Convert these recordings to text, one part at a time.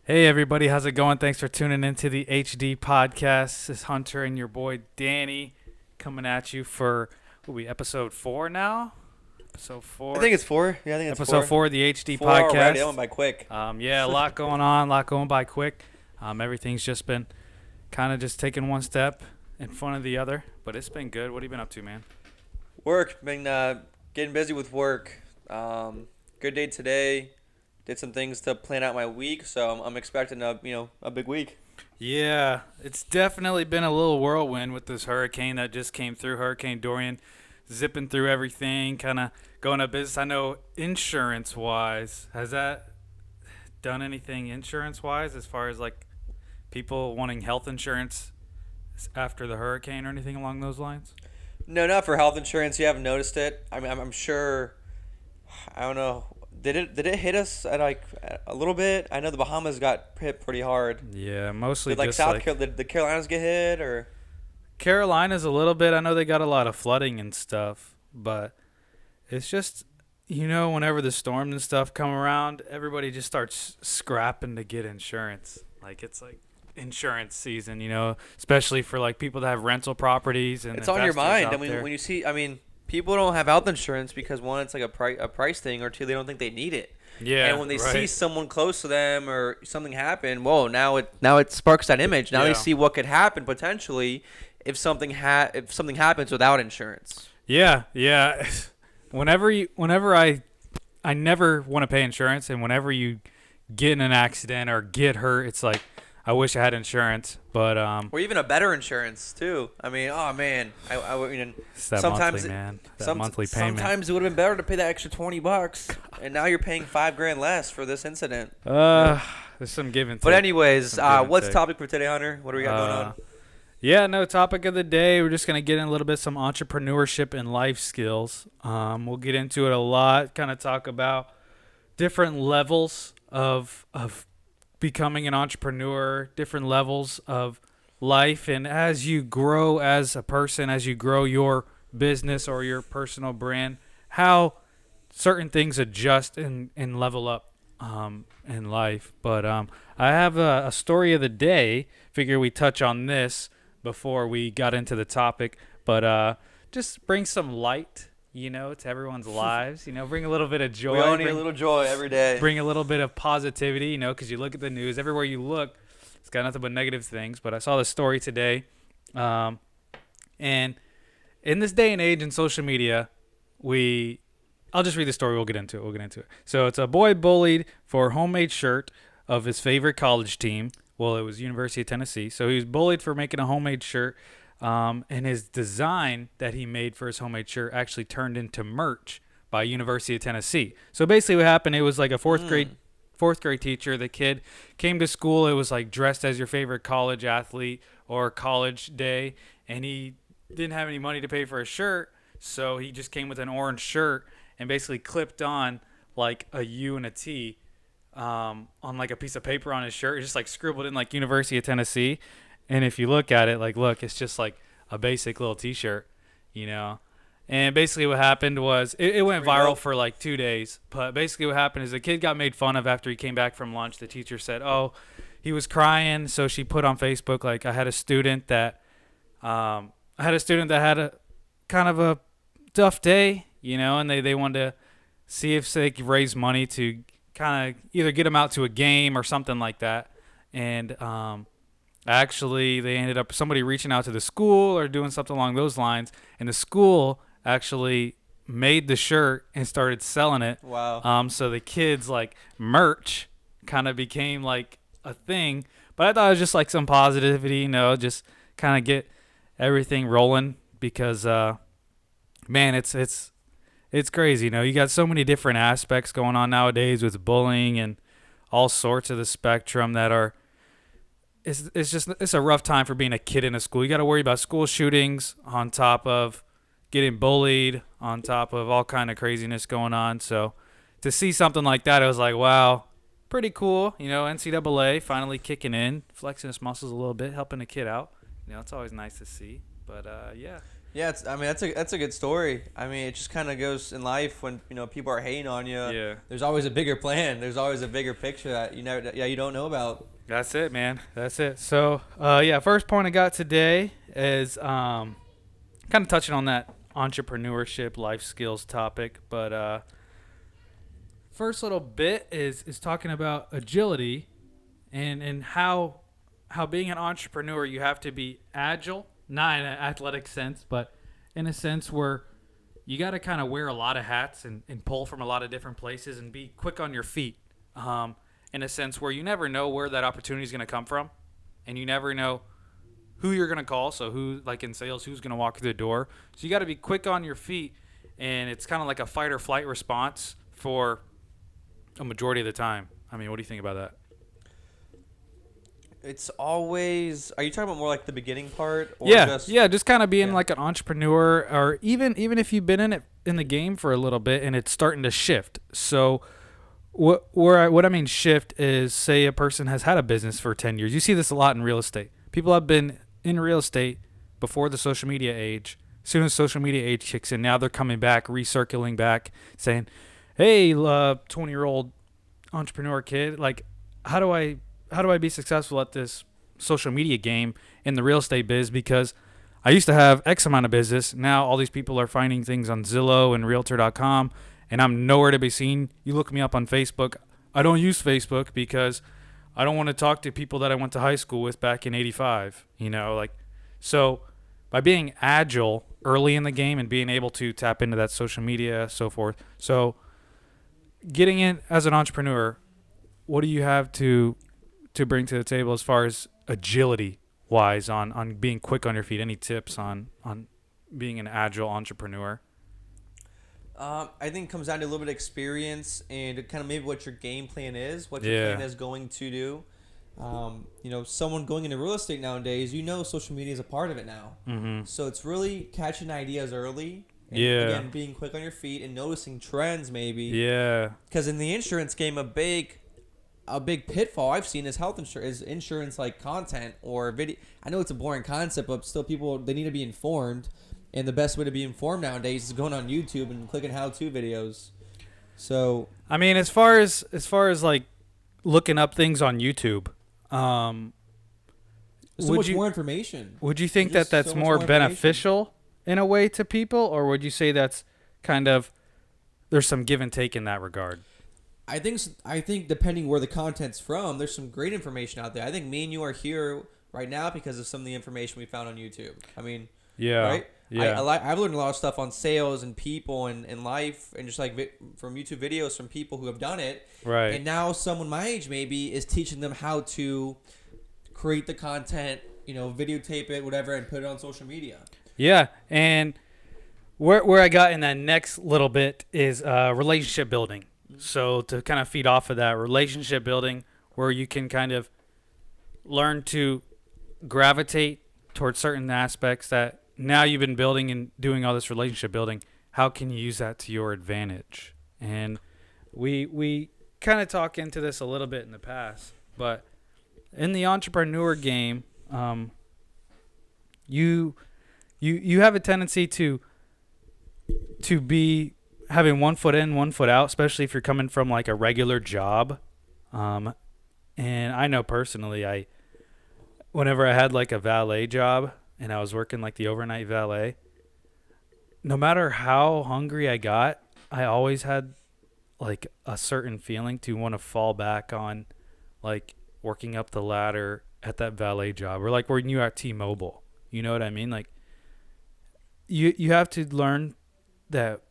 Hey everybody, how's it going? Thanks for tuning into the HD podcast. This is Hunter and your boy Danny coming at you for episode 4 now? Episode I 4. think it's four. Yeah, I think it's Episode four. 4 of the HD Four already. That podcast. went by quick. Yeah, a lot going on, a lot going by quick. Everything's just been kind of just taking one step in front of the other, but it's been good. What have you been up to, man? Work. Been getting busy with work. Good day today. Did some things to plan out my week, so I'm expecting a big week. Yeah, it's definitely been a little whirlwind with this hurricane that just came through, Hurricane Dorian, zipping through everything, kind of going up business. I know insurance-wise, has that done anything insurance-wise as far as like people wanting health insurance after the hurricane or anything along those lines? No, not for health insurance. You haven't noticed it. I mean, I'm sure. I don't know. Did it hit us at like a little bit? I know the Bahamas got hit pretty hard. Yeah, mostly Did like just like Did the Carolinas get hit or? Carolinas a little bit. I know they got a lot of flooding and stuff, but it's just, whenever the storms and stuff come around, everybody just starts scrapping to get insurance. Like it's like insurance season, especially for like people that have rental properties and It's on your investors mind. out I mean, there. when you see, people don't have health insurance because one, it's like a price thing, or two, they don't think they need it. Yeah, And when they see right. someone close to them or something happen, whoa, now it sparks that image. Now Yeah. they see what could happen potentially if something happens without insurance. Yeah, yeah. I never want to pay insurance, and whenever you get in an accident or get hurt, it's like I wish I had insurance, but Or even a better insurance too. I mean, oh man, it's that sometimes monthly, man, that some, monthly payment. sometimes it would have been better to pay that extra $20, and now you're paying $5,000 less for this incident. There's some give and take. But anyways, Some give and what's take. the topic for today, Hunter? What do we got going on? Yeah, no, topic of the day. We're just going to get in a little bit some entrepreneurship and life skills. We'll get into it a lot, kind of talk about different levels of becoming an entrepreneur, different levels of life. And as you grow as a person, as you grow your business or your personal brand, how certain things adjust and level up in life. But I have a story of the day. Figure we touch on this before we got into the topic, but just bring some light, to everyone's lives. Bring a little bit of joy. We all need a little joy every day. Bring a little bit of positivity, because you look at the news, everywhere you look, it's got nothing but negative things. But I saw the story today, and in this day and age in social media, I'll just read the story. We'll get into it. So it's a boy bullied for a homemade shirt of his favorite college team. Well, it was University of Tennessee. So he was bullied for making a homemade shirt. And his design that he made for his homemade shirt actually turned into merch by University of Tennessee. So basically what happened, it was like a fourth grade teacher. The kid came to school. It was like dressed as your favorite college athlete or college day. And he didn't have any money to pay for a shirt. So he just came with an orange shirt and basically clipped on like a U and a T on like a piece of paper on his shirt. He just like scribbled in like University of Tennessee. And if you look at it, like, look, it's just like a basic little T-shirt, And basically what happened was it went viral for like 2 days. But basically what happened is the kid got made fun of after he came back from lunch. The teacher said, oh, he was crying. So she put on Facebook, like, I had a student that had a kind of a tough day, and they wanted to see if they could raise money to kind of either get him out to a game or something like that. And actually, they ended up somebody reaching out to the school or doing something along those lines, and the school actually made the shirt and started selling it. Wow. So the kids like merch kind of became like a thing. But I thought it was just like some positivity, just kind of get everything rolling because, man, it's crazy. You got so many different aspects going on nowadays with bullying and all sorts of the spectrum that are. It's a rough time for being a kid in a school. You got to worry about school shootings on top of getting bullied, on top of all kind of craziness going on. So to see something like that, I was like, wow, pretty cool. NCAA finally kicking in, flexing his muscles a little bit, helping a kid out. It's always nice to see. But yeah. Yeah, I mean that's a good story. I mean, it just kind of goes in life when people are hating on you. Yeah. There's always a bigger plan. There's always a bigger picture that you don't know about. That's it, man. That's it. So, yeah, first point I got today is kind of touching on that entrepreneurship, life skills topic. But first little bit is talking about agility and how being an entrepreneur you have to be agile, not in an athletic sense, but in a sense where you got to kind of wear a lot of hats and pull from a lot of different places and be quick on your feet. In a sense where you never know where that opportunity is going to come from, and you never know who you're going to call. So who, like in sales, who's going to walk through the door. So you got to be quick on your feet, and it's kind of like a fight or flight response for a majority of the time. I mean, what do you think about that? It's always. Are you talking about more like the beginning part? Or Yeah, just, yeah, just kind of being Yeah. like an entrepreneur, or even if you've been in the game for a little bit and it's starting to shift. So what I mean shift is, say a person has had a business for 10 years. You see this a lot in real estate. People have been in real estate before the social media age. As soon as social media age kicks in, now they're coming back, recircling back, saying, "Hey, 20-year-old entrepreneur kid, like, how do I be successful at this social media game in the real estate biz? Because I used to have X amount of business. Now all these people are finding things on Zillow and Realtor.com, and I'm nowhere to be seen. You look me up on Facebook. I don't use Facebook because I don't want to talk to people that I went to high school with back in '85. So by being agile early in the game and being able to tap into that social media, so forth. So getting in as an entrepreneur, what do you have to bring to the table as far as agility wise on being quick on your feet? Any tips on being an agile entrepreneur? I think it comes down to a little bit of experience and kind of maybe what your game plan is, what your Yeah. plan is going to do. Someone going into real estate nowadays, social media is a part of it now. Mm-hmm. So it's really catching ideas early. And Yeah. Again, being quick on your feet and noticing trends maybe. Yeah. Because in the insurance game, a big pitfall I've seen is insurance like content or video. I know it's a boring concept, but still they need to be informed. And the best way to be informed nowadays is going on YouTube and clicking how-to videos. So I mean, as far as like looking up things on YouTube, so would much you more information. would you think There's that just that's so much more more information. beneficial in a way to people, or would you say that's kind of there's some give and take in that regard? I think depending where the content's from, there's some great information out there. I think me and you are here right now because of some of the information we found on YouTube. I mean, Yeah. right? Yeah. I've learned a lot of stuff on sales and people and life and just like from YouTube videos from people who have done it. Right. And now someone my age maybe is teaching them how to create the content, videotape it, whatever, and put it on social media. Yeah, and where I got in that next little bit is relationship building. So to kind of feed off of that, relationship building, where you can kind of learn to gravitate towards certain aspects that now you've been building and doing all this relationship building. How can you use that to your advantage? And we kind of talk into this a little bit in the past, but in the entrepreneur game, you have a tendency to be having one foot in, one foot out, especially if you're coming from like a regular job. And I know personally, whenever I had like a valet job and I was working like the overnight valet, no matter how hungry I got, I always had like a certain feeling to want to fall back on like working up the ladder at that valet job, or like when you're at T-Mobile. You know what I mean? Like you have to learn that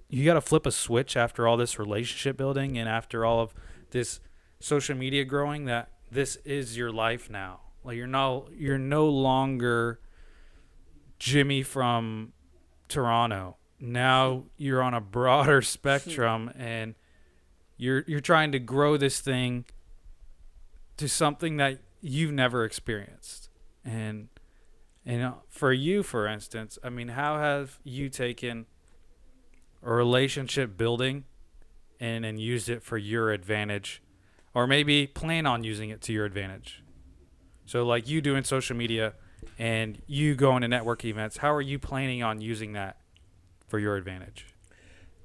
you got to flip a switch after all this relationship building and after all of this social media growing, that this is your life now. Like you're no longer Jimmy from Toronto. Now you're on a broader spectrum and you're trying to grow this thing to something that you've never experienced. And for you, for instance, I mean, how have you taken a relationship building and used it for your advantage, or maybe plan on using it to your advantage? So like you doing social media, and you going to network events, how are you planning on using that for your advantage?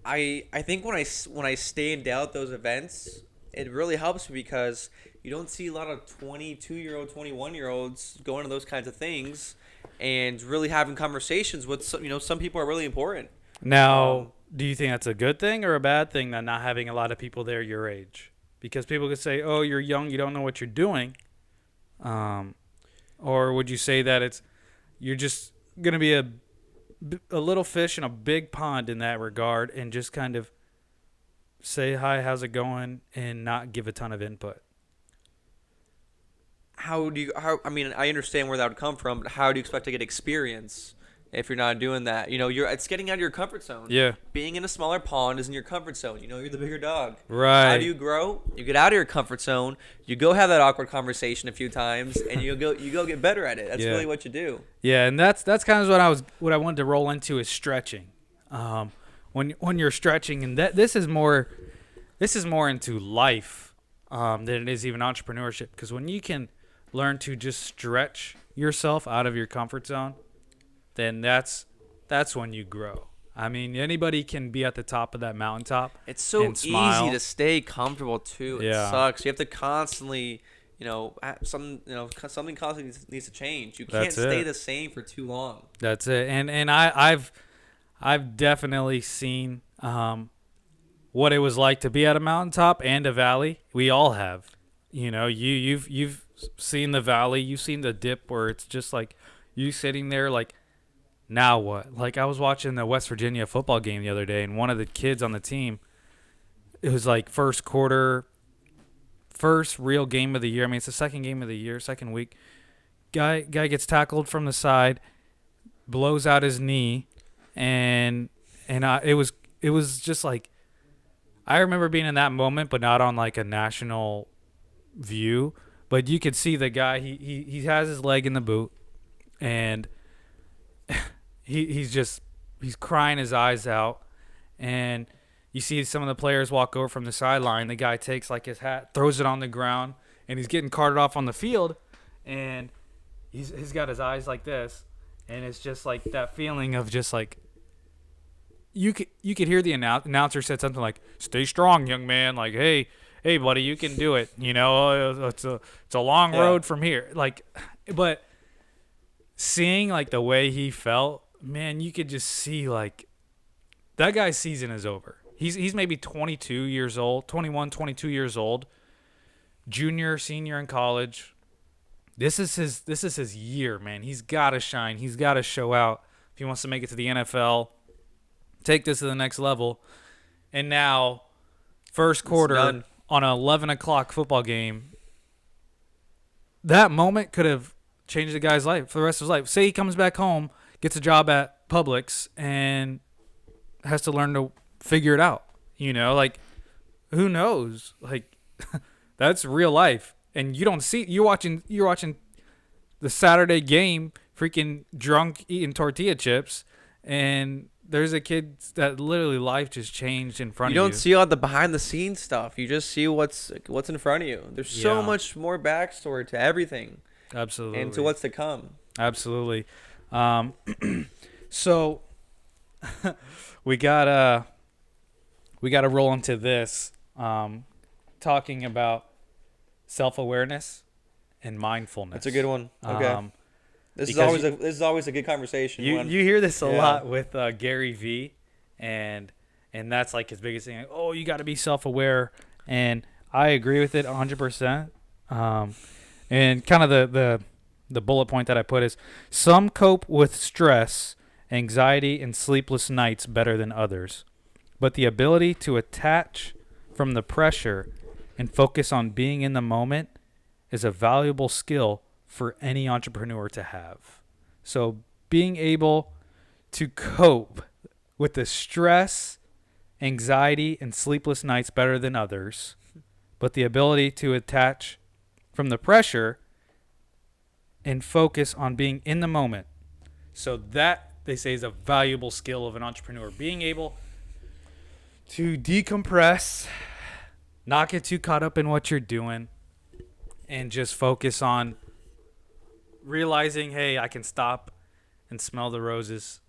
I think when I stand out those events, it really helps me because you don't see a lot of 22-year-old, 21-year-olds going to those kinds of things and really having conversations with some people are really important. Now, Um, do you think that's a good thing or a bad thing that not having a lot of people there your age? Because people could say, "Oh, you're young, you don't know what you're doing," um, or would you say that you're just gonna be a little fish in a big pond in that regard, and just kind of say hi, how's it going, and not give a ton of input? how I mean, I understand where that would come from, but how do you expect to get experience if you're not doing that? It's getting out of your comfort zone. Yeah, Being in a smaller pond is in your comfort zone. You're the bigger dog. How do right. you grow? You get out of your comfort zone. You go have that awkward conversation a few times, and you go get better at it. That's Yeah. really what you do. Yeah, and that's kind of what I wanted to roll into is stretching. Um, when you're stretching, and this is more into life than it is even entrepreneurship. Because when you can learn to just stretch yourself out of your comfort zone, then that's when you grow. I mean, anybody can be at the top of that mountaintop It's so and smile. easy to stay comfortable too. It Yeah, sucks. You have to constantly, something constantly needs to change. You can't that's stay it. the same for too long. That's it. And I've definitely seen what it was like to be at a mountaintop and a valley. We all have. You've seen the valley, you've seen the dip where it's just like you sitting there like, now what? Like, I was watching the West Virginia football game the other day, and one of the kids on the team, it was like first quarter, first real game of the year. I mean, it's the second game of the year, second week. Guy gets tackled from the side, blows out his knee, and it was just like, I remember being in that moment, but not on like a national view. But you could see the guy. He has his leg in the boot, and he's crying his eyes out. And you see some of the players walk over from the sideline. The guy takes like his hat, throws it on the ground, and he's getting carted off on the field. And he's got his eyes like this, and it's just like that feeling of just like, you could hear the announcer said something like, "Stay strong, young man." Like, hey, buddy, you can do it. It's a long Yeah. road from here. Like, but seeing like the way he felt, man, you could just see like that guy's season is over. He's maybe 22 years old, 21, 22 years old, junior, senior in college. This is his year, man. He's got to shine. He's got to show out if he wants to make it to the NFL. Take this to the next level. And now, first quarter done. on an 11 o'clock football game, that moment could have changed the guy's life for the rest of his life. Say he comes back home, gets a job at Publix, and has to learn to figure it out. Like, who knows? Like, that's real life. And you don't see, you're watching the Saturday game, freaking drunk, eating tortilla chips, and there's a kid that literally life just changed in front You of you. don't see all the behind the scenes stuff. You just see what's in front of you. There's so Yeah. much more backstory to everything Absolutely. and to what's to come. Absolutely. So we gotta roll into this, talking about self-awareness and mindfulness. That's a good one. Okay. This because is always a good conversation. You when- hear this a Yeah. lot with Gary Vee, and that's like his biggest thing. Like, oh, you got to be self-aware, and I agree with it 100%. And kind of the bullet point that I put is, some cope with stress, anxiety, and sleepless nights better than others, but the ability to attach from the pressure and focus on being in the moment is a valuable skill for any entrepreneur to have. So being able to cope with the stress, anxiety, and sleepless nights better than others, but the ability to attach from the pressure and focus on being in the moment. So that, they say, is a valuable skill of an entrepreneur. Being able to decompress, not get too caught up in what you're doing, and just focus on realizing, hey, I can stop and smell the roses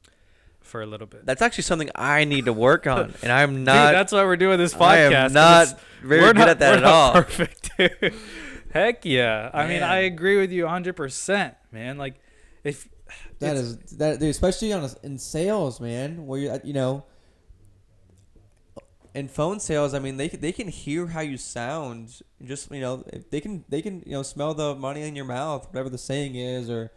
for a little bit. That's actually something I need to work on, and I'm Dude, not. that's why we're doing this I podcast. am 'cause not very we're good not- at that we're at not all. Perfect, dude. Heck yeah. I mean, Man. I agree with you 100%, man. Like, if That it's- is that, dude, especially in sales, man, where you know, in phone sales. I mean, they can hear how you sound. Just if they can smell the money in your mouth, whatever the saying is, or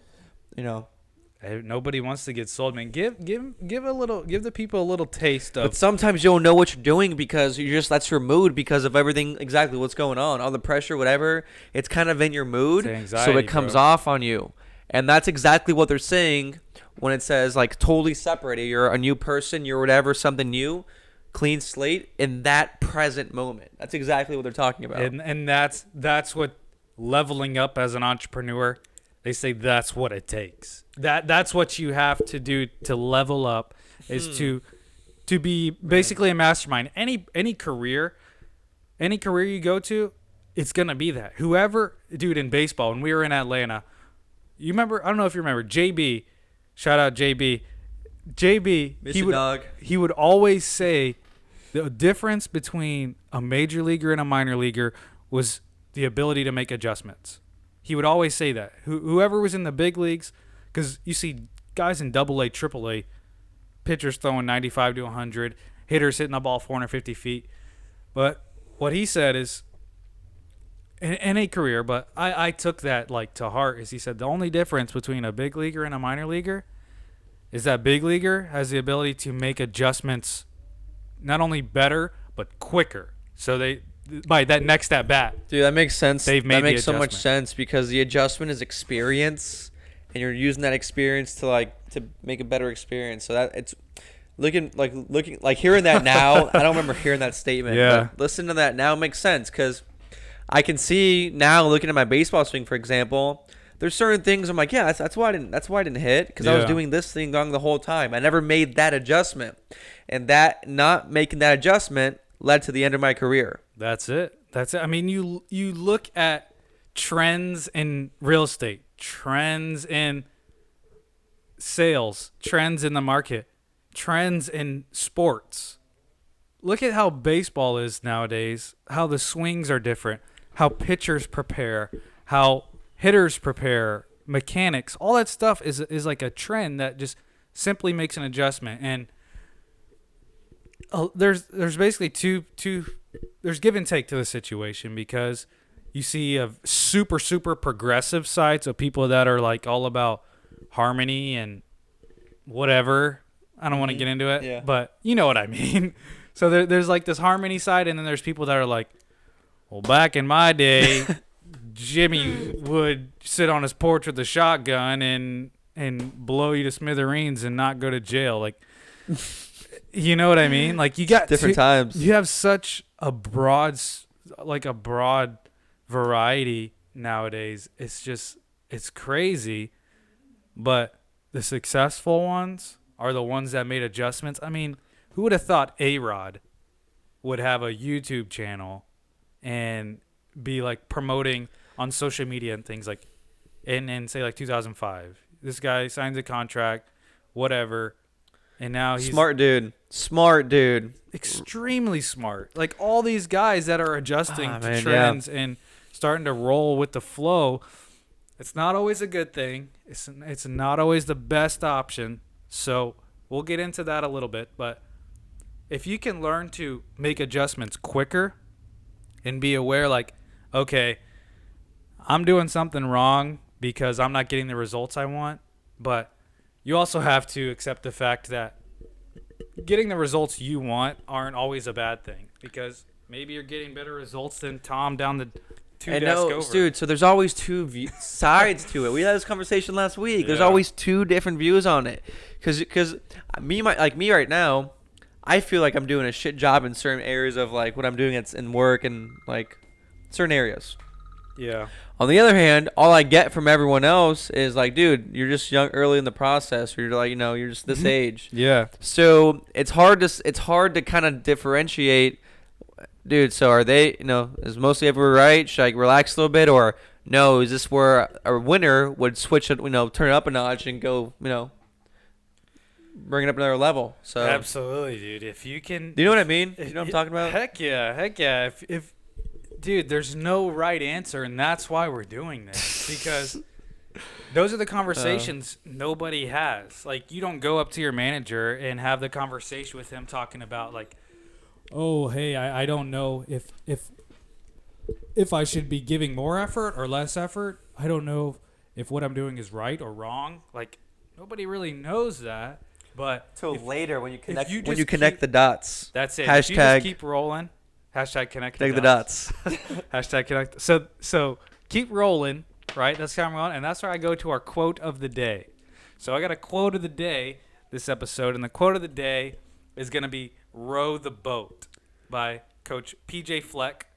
hey, nobody wants to get sold, man. Give the people a little taste But of. sometimes you don't know what you're doing because that's your mood because of everything exactly what's going on, all the pressure, whatever. It's kind of in your mood, It's anxiety, so it comes bro. off on you, and that's exactly what they're saying when it says like totally separated. You're a new person. You're whatever, something new, clean slate in that present moment. That's exactly what they're talking about. And that's what leveling up as an entrepreneur. They say that's what it takes. That's what you have to do to level up is to be basically a mastermind. Any career you go to, it's gonna be that. Whoever, dude, in baseball, when we were in Atlanta, you remember? I don't know if you remember JB. Shout out JB. JB. Miss you, dog. He would always say the difference between a major leaguer and a minor leaguer was the ability to make adjustments. He would always say that. Whoever was in the big leagues, because you see guys in AA, AAA, pitchers throwing 95 to 100, hitters hitting the ball 450 feet. But what he said is, in any career, but I took that like to heart, is he said the only difference between a big leaguer and a minor leaguer is that big leaguer has the ability to make adjustments not only better, but quicker. So they, by that next at bat, Dude, that makes sense. They've made that the makes so much adjustment. sense because the adjustment is experience, and you're using that experience to make a better experience. So that it's looking like hearing that now. I don't remember hearing that statement. Yeah. But listen to that now makes sense because I can see now looking at my baseball swing, for example. There's certain things I'm like, yeah, that's why I didn't hit because I was Yeah. doing this thing wrong the whole time. I never made that adjustment, and that not making that adjustment led to the end of my career. that's it. That's it. I mean, you look at trends in real estate, trends in sales, trends in the market, trends in sports. Look at how baseball is nowadays, how the swings are different, how pitchers prepare, how hitters prepare, mechanics, all that stuff is like a trend that just simply makes an adjustment. And there's basically two there's give and take to the situation because you see a super progressive side, so people that are like all about harmony and whatever. I don't want to get into it, Yeah. but you know what I mean. So there's like this harmony side, and then there's people that are like, well, back in my day, Jimmy would sit on his porch with a shotgun and blow you to smithereens and not go to jail. Like, you know what I mean? Like, you got Different times. You have such a broad variety nowadays. It's crazy. But the successful ones are the ones that made adjustments. I mean, who would have thought A-Rod would have a YouTube channel and be like promoting on social media and things like in say like 2005. This guy signs a contract, whatever, and now he's Smart dude. extremely smart. Like all these guys that are adjusting to man, trends and starting to roll with the flow. It's not always a good thing. It's not always the best option. So we'll get into that a little bit, but if you can learn to make adjustments quicker and be aware like, okay, I'm doing something wrong because I'm not getting the results I want, but you also have to accept the fact that getting the results you want aren't always a bad thing because maybe you're getting better results than Tom down the I desk know, over. dude. So there's always two sides to it. We had this conversation last week. There's Yeah. always two different views on it. Because me right now, I feel like I'm doing a shit job in certain areas of like what I'm doing in work and like certain areas. Yeah. On the other hand, all I get from everyone else is like, dude, you're just young, early in the process, or you're like, you're just this age. Yeah. So it's hard to kind of differentiate, dude. So are they, is mostly everywhere right? Should I relax a little bit, or No, is this where a winner would switch it, turn it up a notch and go, bring it up another level. So Absolutely, dude. If you can, do you know what I mean? You know what I'm talking about? Heck yeah. If dude, there's no right answer, and that's why we're doing this, because those are the conversations nobody has. Like, you don't go up to your manager and have the conversation with him talking about, like, oh, hey, I don't know if I should be giving more effort or less effort. I don't know if what I'm doing is right or wrong. Like, nobody really knows that. But Till later when you connect the dots. That's it. Hashtag If you just keep rolling. Hashtag connect the dots. Hashtag connect. So keep rolling, right? That's how I'm going. And that's where I go to our quote of the day. So I got a quote of the day this episode. And the quote of the day is going to be "Row the Boat" by Coach PJ Fleck.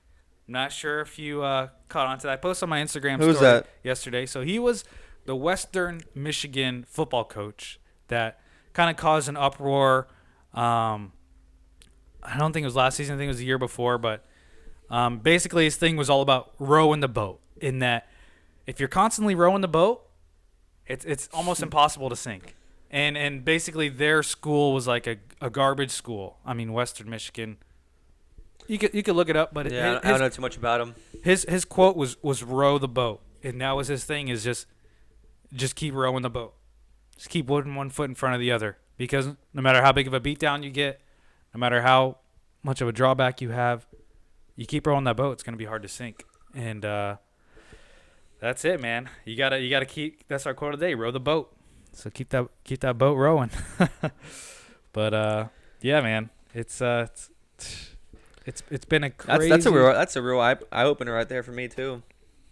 I'm not sure if you caught on to that. I posted on my Instagram Who's story that? yesterday. So he was the Western Michigan football coach that kind of caused an uproar. I don't think it was last season. I think it was the year before. But basically his thing was all about rowing the boat, in that if you're constantly rowing the boat, it's almost impossible to sink. And basically their school was like a garbage school. I mean, Western Michigan. You could look it up, but Yeah, I don't know too much about him. His quote was row the boat, and that was his thing, is just keep rowing the boat. Just keep putting one foot in front of the other, because no matter how big of a beatdown you get, no matter how much of a drawback you have, you keep rowing that boat, it's going to be hard to sink. And that's it, man. You gotta keep. That's our quote of the day: row the boat. So keep that boat rowing. But yeah, man, it's been a crazy. That's a real eye opener right there for me too,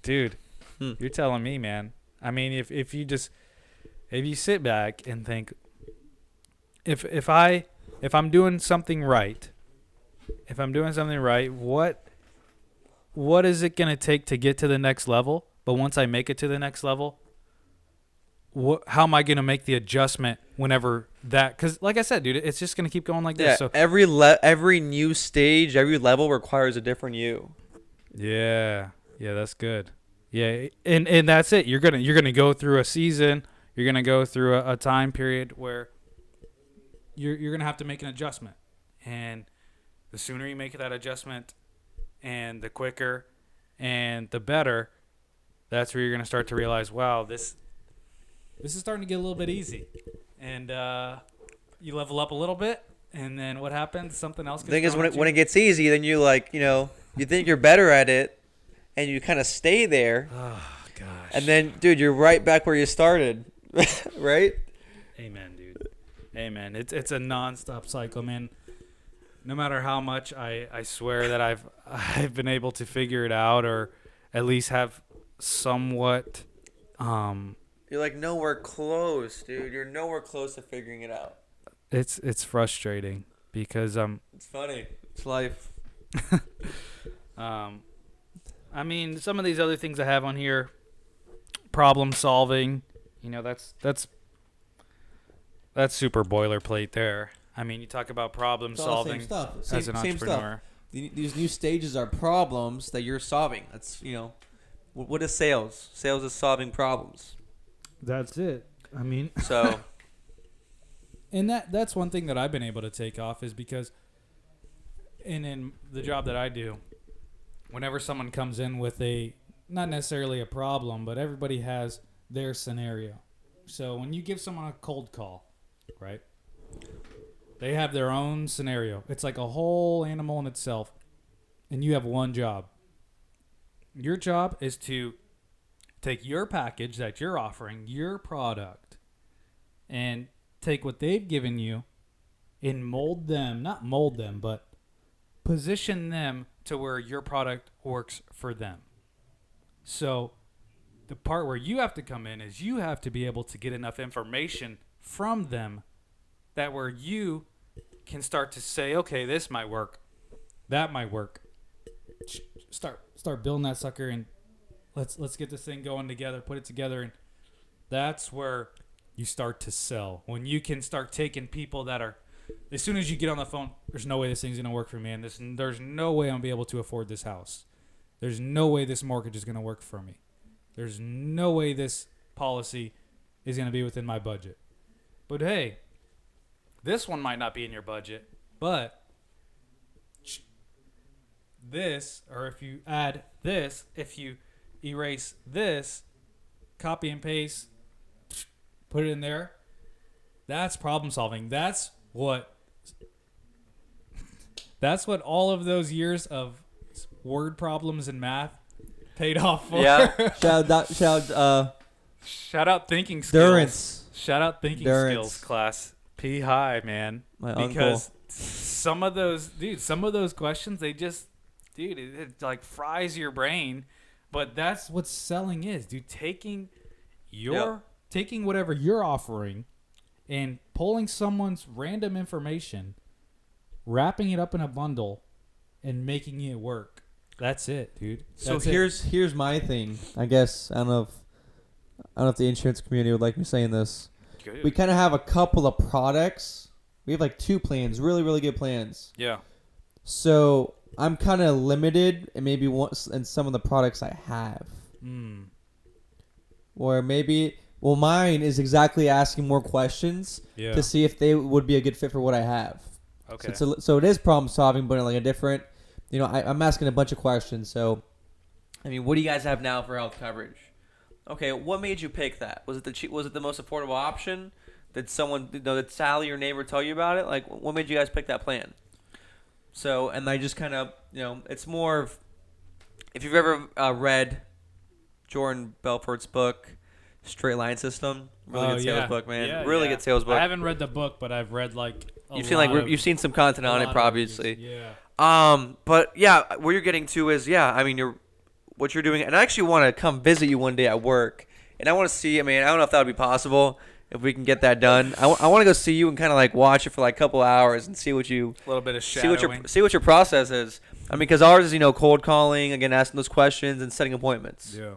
dude. You're telling me, man. I mean, if you sit back and think, if I'm doing something right, what is it gonna take to get to the next level? But once I make it to the next level, how am I gonna make the adjustment whenever that? Because like I said, dude, it's just gonna keep going like this. So every new stage, every level requires a different you. Yeah, that's good. Yeah, and that's it. You're gonna go through a season. You're gonna go through a time period where you're gonna have to make an adjustment, and the sooner you make that adjustment, and the quicker, and the better, that's where you're gonna start to realize, wow, this is starting to get a little bit easy, and you level up a little bit, and then what happens? Something else. The thing is, when it gets easy, then you you think you're better at it, and you kind of stay there. Oh gosh. And then, dude, you're right back where you started, right? Amen, dude. Amen. It's a nonstop cycle, man. No matter how much I swear that I've been able to figure it out, or at least have somewhat. You're like nowhere close, dude. You're nowhere close to figuring it out. It's frustrating because It's funny. It's life. I mean, some of these other things I have on here, problem solving, that's super boilerplate there. I mean, you talk about problem solving as an entrepreneur. These new stages are problems that you're solving. That's What is sales? Sales is solving problems. That's it. I mean, so, and that's one thing that I've been able to take off, is because in the job that I do, whenever someone comes in with not necessarily a problem, but everybody has their scenario. So when you give someone a cold call, right? They have their own scenario. It's like a whole animal in itself, and you have one job. Your job is to take your package that you're offering, your product, and take what they've given you and not mold them, but position them to where your product works for them. So the part where you have to come in is you have to be able to get enough information from them that where you can start to say, okay, this might work, that might work. Start building that sucker, and let's get this thing going together, put it together, and that's where you start to sell. When you can start taking people that are, as soon as you get on the phone, there's no way this thing's gonna work for me, and there's no way I'm gonna be able to afford this house. There's no way this mortgage is gonna work for me. There's no way this policy is going to be within my budget. But hey, this one might not be in your budget, but this, or if you add this, if you erase this, copy and paste, put it in there, that's problem solving. That's what all of those years of word problems in math paid off for. Yeah. Shout out thinking skills. Durance. Shout out thinking Durance. skills class. P high, man. My because uncle. some of those questions, it like fries your brain. But that's what selling is, dude. Taking whatever you're offering and pulling someone's random information, wrapping it up in a bundle, and making it work. That's it, dude. So here's my thing. I guess I don't know if the insurance community would like me saying this. Good. We kind of have a couple of products. We have like 2 plans, really, really good plans. Yeah. So I'm kind of limited in maybe in some of the products I have. Or maybe, mine is exactly asking more questions to see if they would be a good fit for what I have. Okay. So it is problem solving, but in like a different, I'm asking a bunch of questions. So, I mean, what do you guys have now for health coverage? Okay, what made you pick that? Was it the most affordable option? Did did Sally, your neighbor, tell you about it? Like, what made you guys pick that plan? So, and I just kind of, it's more of, if you've ever read Jordan Belfort's book, Straight Line System, really good sales book, man. Yeah, really good sales book. I haven't read the book, but I've read you've seen some content on it, obviously. Yeah. But yeah, where you're getting to is, I mean, what you're doing, and I actually want to come visit you one day at work, and I want to see. I mean, I don't know if that would be possible. If we can get that done, I want to go see you and kind of like watch it for like a couple hours and see what you a little bit of shadowing. see what your process is. I mean, because ours is cold calling, again, asking those questions and setting appointments. Yeah.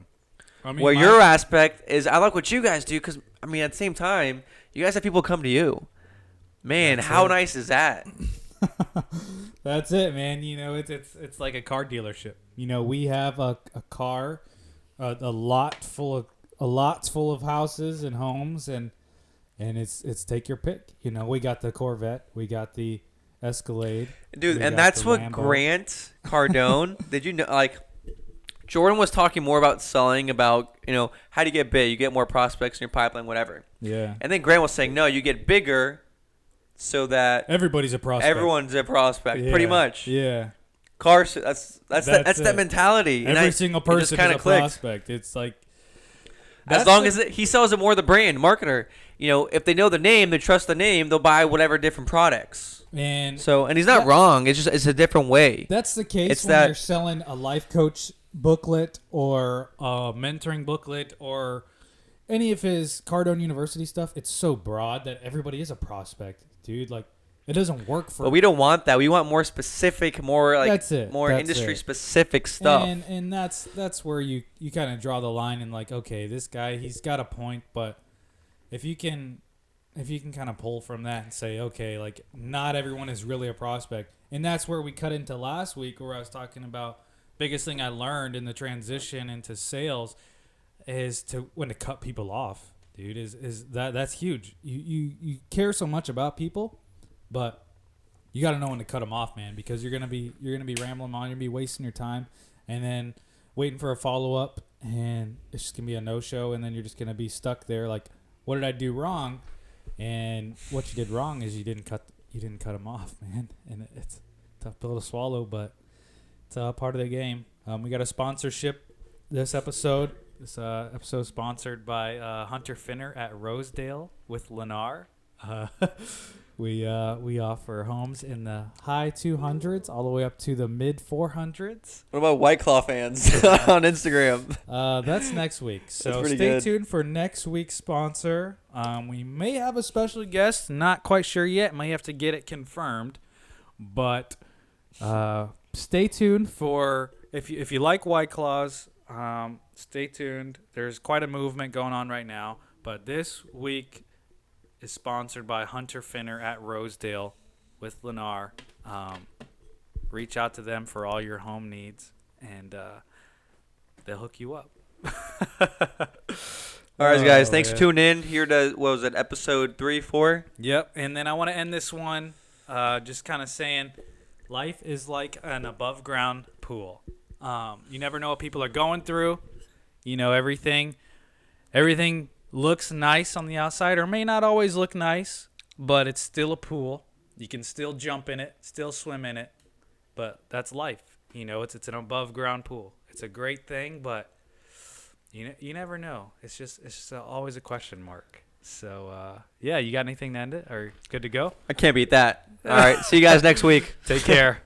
I mean, Where your aspect is, I like what you guys do because I mean, at the same time, you guys have people come to you. Man, how nice is that? That's it, man. It's like a car dealership. We have a car, a lot full of houses and homes, and it's take your pick. We got the Corvette, we got the Escalade, dude, and that's what Lambo. Grant Cardone. Did you know? Like, Jordan was talking more about selling, about how do you get big? You get more prospects in your pipeline, whatever. Yeah. And then Grant was saying, no, you get bigger, so that everybody's a prospect. Everyone's a prospect, yeah. Pretty much. Yeah. Cars. That's that mentality. Every single person is a prospect. It's like. As long as he sells it more the brand, marketer. If they know the name, they trust the name, they'll buy whatever different products. And he's not wrong. It's a different way. That's the case when you're selling a life coach booklet or a mentoring booklet or any of his Cardone University stuff. It's so broad that everybody is a prospect, dude. Like, it doesn't work for. But we don't want that. We want more specific, more like more industry specific stuff. And that's where you kind of draw the line and like, okay, this guy, he's got a point, but if you can kind of pull from that and say, okay, like, not everyone is really a prospect. And that's where we cut into last week, where I was talking about biggest thing I learned in the transition into sales is when to cut people off, dude. Is that's huge. You care so much about people. But you got to know when to cut them off, man, because you're gonna be rambling on, you're gonna be wasting your time, and then waiting for a follow up, and it's just gonna be a no show, and then you're just gonna be stuck there. Like, what did I do wrong? And what you did wrong is you didn't cut them off, man. And it's a tough pill to swallow, but it's part of the game. We got a sponsorship this episode. This episode sponsored by Hunter Finner at Rosedale with Lennar. We offer homes in the high 200s all the way up to the mid 400s. What about White Claw fans on Instagram? That's next week. So stay good. tuned for next week's sponsor. We may have a special guest. Not quite sure yet. May have to get it confirmed. But stay tuned for if you like White Claws. Stay tuned. There's quite a movement going on right now. But this week is sponsored by Hunter Finner at Rosedale with Lennar. Reach out to them for all your home needs, and they'll hook you up. All right, guys. Thanks man. for tuning in here to, what was it, episode 3, 4? Yep. And then I want to end this one just kind of saying life is like an above ground pool. You never know what people are going through. You know, everything looks nice on the outside or may not always look nice, but it's still a pool. You can still jump in it, still swim in it, but that's life. You know, it's an above ground pool. It's a great thing, but you never know. It's just always a question mark. So yeah, you got anything to end it or good to go? I can't beat that. All right. See you guys next week. Take care.